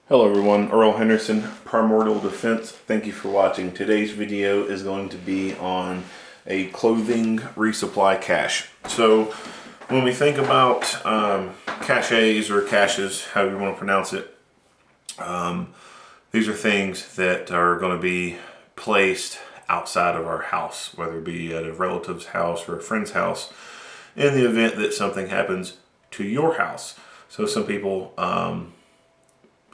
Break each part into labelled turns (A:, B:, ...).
A: Hello everyone, Earl Henderson, Primordial Defense. Thank you for watching. Today's video is going to be on a clothing resupply cache. So when we think about caches or caches, however you want to pronounce it, these are things that are going to be placed outside of our house, whether it be at a relative's house or a friend's house, in the event that something happens to your house. So some people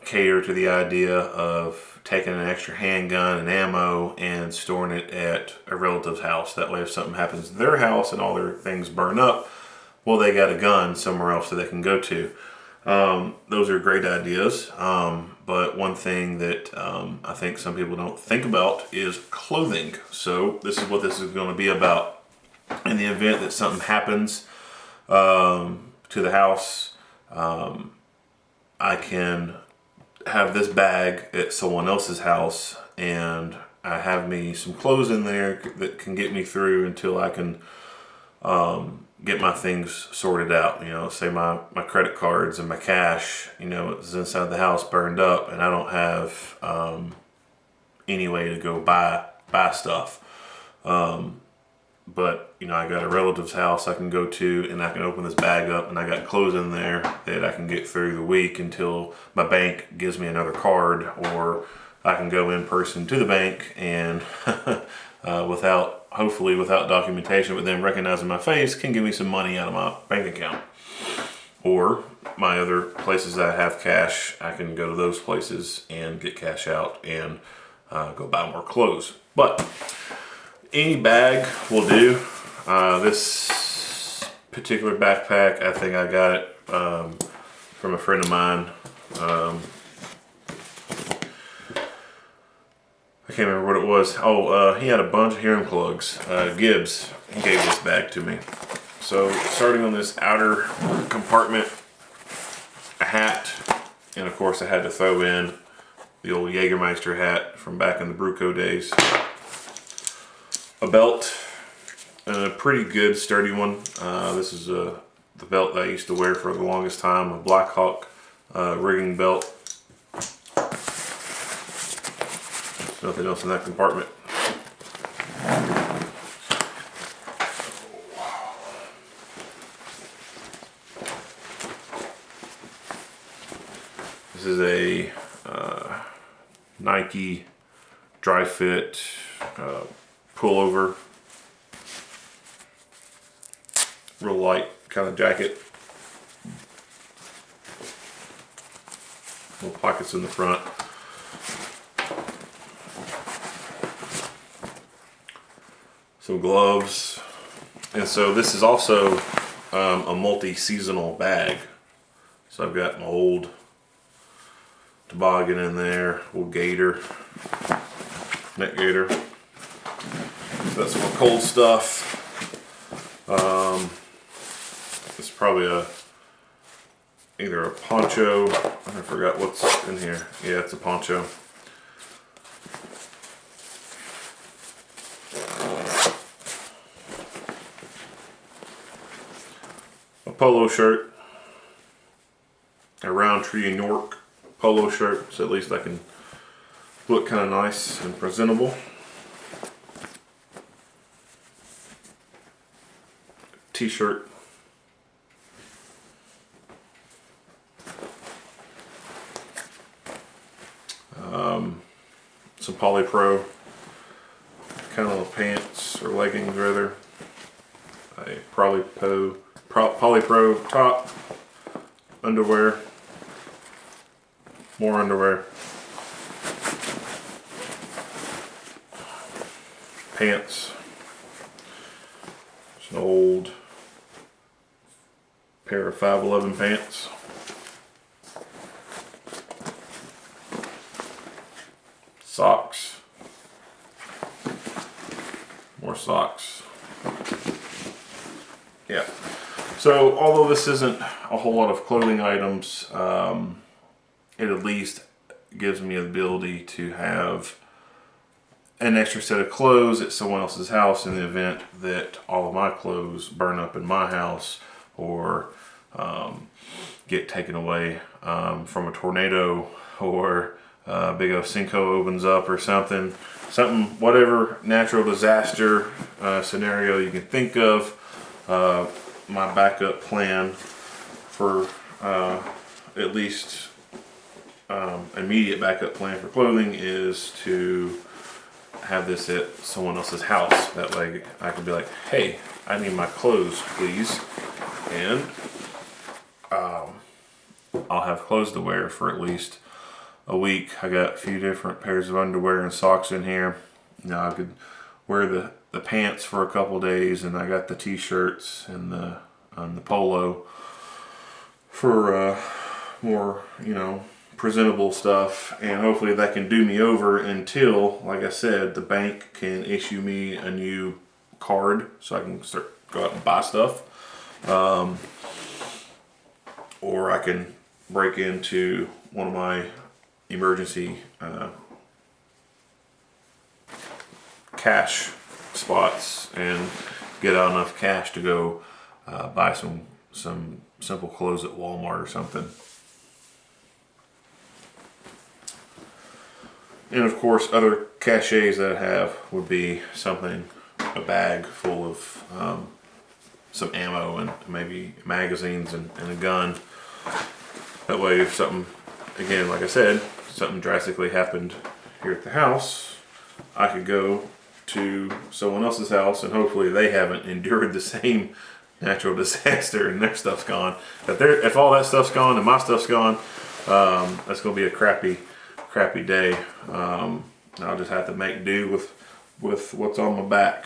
A: cater to the idea of taking an extra handgun and ammo and storing it at a relative's house. That way if something happens to their house and all their things burn up, well, they got a gun somewhere else that they can go to. Those are great ideas, but one thing that I think some people don't think about is clothing. So this is what this is going to be about. In the event that something happens to the house, I can have this bag at someone else's house, and I have me some clothes in there that can get me through until I can get my things sorted out. You know, say my credit cards and my cash, you know, is inside the house burned up, and I don't have any way to go buy stuff. But, you know, I got a relative's house I can go to, and I can open this bag up, and I got clothes in there that I can get through the week until my bank gives me another card, or I can go in person to the bank and hopefully without documentation, but then recognizing my face, can give me some money out of my bank account. Or my other places that I have cash, I can go to those places and get cash out and go buy more clothes. But any bag will do. This particular backpack, I think I got it from a friend of mine. I can't remember what it was. Oh, he had a bunch of hearing plugs. Gibbs, he gave this bag to me. So starting on this outer compartment, a hat, and of course I had to throw in the old Jägermeister hat from back in the Bruco days. A belt, and a pretty good sturdy one. This is the belt that I used to wear for the longest time, a Blackhawk rigging belt. Nothing else in that compartment. This is a Nike dry fit pullover, real light kind of jacket. Little pockets in the front. Some gloves. And so this is also a multi-seasonal bag. So I've got my old toboggan in there, old gator, neck gator. So that's more cold stuff. It's probably either a poncho. I forgot what's in here. Yeah, it's a poncho. A polo shirt. A Roundtree and York polo shirt, so at least I can look kind of nice and presentable. T-shirt. Some polypro kind of pants or leggings rather. A polypro top, underwear, more underwear, pants. It's an old pair of 511 pants. Socks. More socks. Yeah. So although this isn't a whole lot of clothing items, it at least gives me the ability to have an extra set of clothes at someone else's house in the event that all of my clothes burn up in my house or get taken away from a tornado, or a big old sinkhole opens up or something, whatever natural disaster scenario you can think of. My backup plan for at least immediate backup plan for clothing is to have this at someone else's house. That way I can be like, hey, I need my clothes, please. And I'll have clothes to wear for at least a week. I got a few different pairs of underwear and socks in here. Now I could wear the pants for a couple days, and I got the t-shirts and the polo for more, presentable stuff. And hopefully that can do me over until, like I said, the bank can issue me a new card so I can go out and buy stuff. Or I can break into one of my emergency cash spots and get out enough cash to go buy some simple clothes at Walmart or something. And of course, other cachets that I have would be a bag full of some ammo and maybe magazines and a gun. That way, if something, again, like I said, something drastically happened here at the house, I could go to someone else's house and hopefully they haven't endured the same natural disaster and their stuff's gone. If all that stuff's gone and my stuff's gone, that's going to be a crappy day. I'll just have to make do with what's on my back.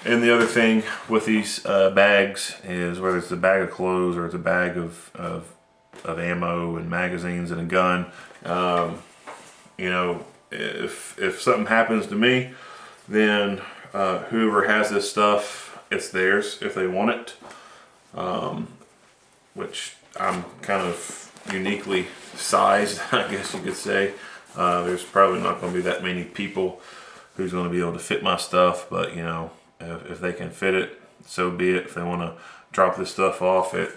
A: And the other thing with these bags is, whether it's a bag of clothes or it's a bag of ammo and magazines and a gun, if something happens to me, then whoever has this stuff, it's theirs if they want it. Which I'm kind of uniquely sized, I guess you could say. There's probably not going to be that many people who's going to be able to fit my stuff, but if they can fit it, so be it. If they want to drop this stuff off at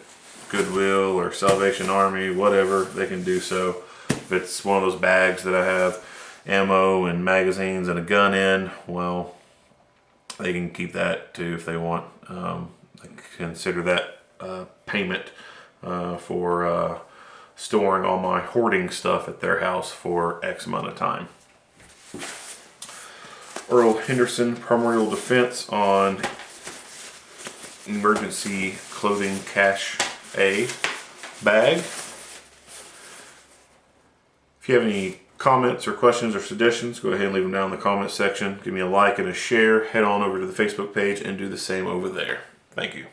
A: Goodwill or Salvation Army, whatever, they can do so. If it's one of those bags that I have ammo and magazines and a gun in, well, they can keep that too if they want. They consider that payment for storing all my hoarding stuff at their house for X amount of time. Earl Henderson Primordial Defense on emergency clothing cache A bag. If you have any comments or questions or suggestions, go ahead and leave them down in the comments section. Give me a like and a share. Head on over to the Facebook page and do the same over there. Thank you.